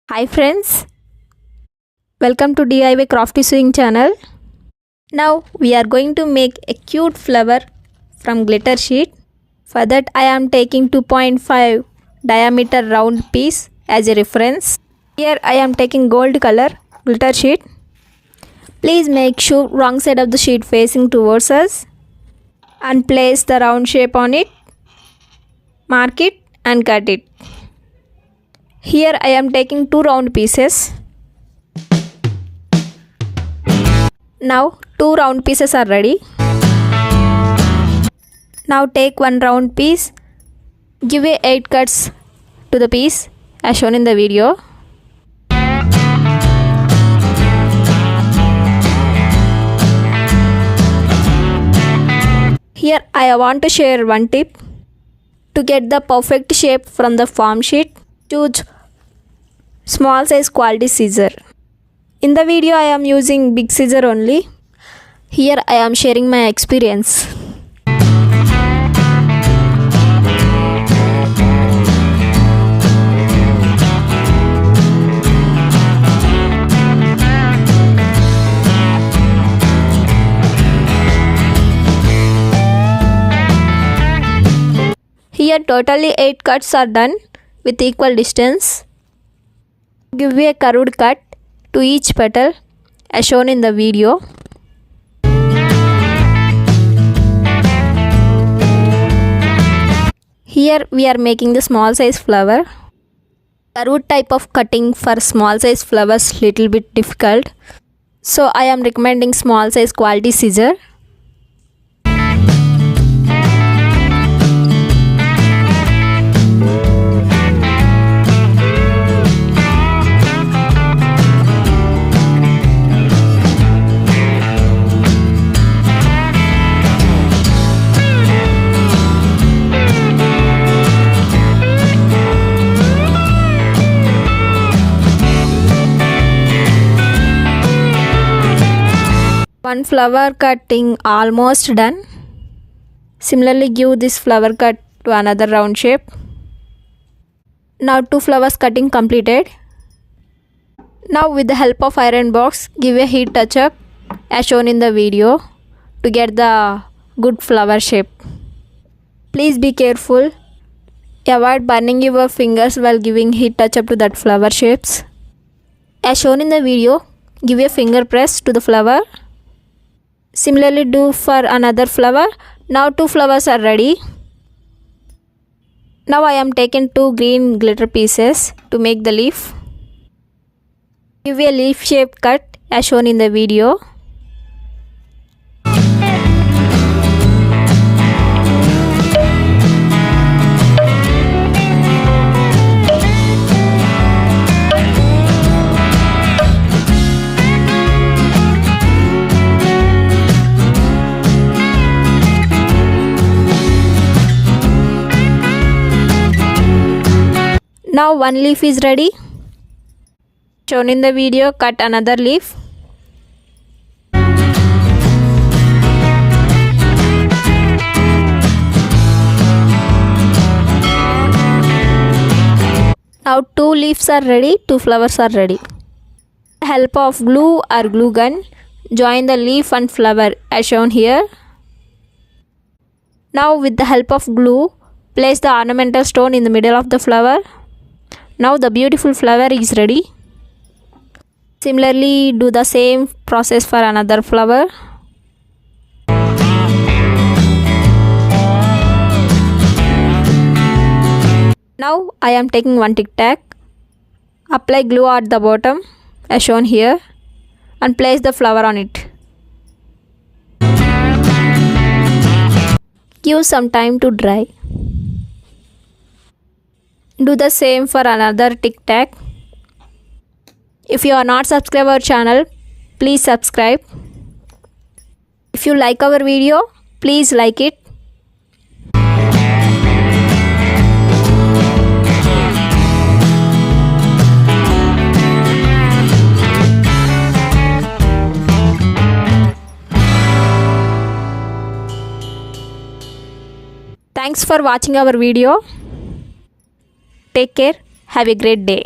Hi friends, welcome to DIY Crafty Sewing channel. Now we are going to make a cute flower from glitter sheet. For that I am taking 2.5 diameter round piece as a reference. Here I am taking gold color glitter sheet. Please make sure wrong side of the sheet facing towards us and place the round shape on it. Mark it and cut it. Here I am taking 2 round pieces. Now 2 round pieces are ready. Now take 1 round piece. Give a 8 cuts to the piece as shown in the video. Here I want to share one tip. To get the perfect shape from the form sheet, choose small size quality scissor. In the video I am using big scissor only. Here I am sharing my experience. Here totally 8 cuts are done with equal distance. Give a curved cut to each petal as shown in the video. Here we are making the small size flower. Curved type of cutting for small size flowers little bit difficult. So I am recommending small size quality scissor. One flower cutting almost done. Similarly give this flower cut to another round shape. Now 2 flowers cutting completed. Now with the help of iron box give a heat touch up as shown in the video to get the good flower shape. Please be careful. Avoid burning your fingers while giving heat touch up to that flower shapes. As shown in the video, give a finger press to the flower. Similarly do for another flower. Now 2 flowers are ready. Now I am taking 2 green glitter pieces to make the leaf. Give a leaf shape cut as shown in the video. Now one leaf is ready. Shown in the video, cut another leaf. Now 2 leaves are ready, 2 flowers are ready. With the help of glue or glue gun, join the leaf and flower as shown here. Now with the help of glue, place the ornamental stone in the middle of the flower. Now the beautiful flower is ready. Similarly do the same process for another flower. Now I am taking one tic tac. Apply glue at the bottom as shown here and place the flower on it. Give some time to dry. Do the same for another tic tac. If you are not subscribed our channel, please subscribe. If you like our video, please like it. Thanks for watching our video. Take care. Have a great day.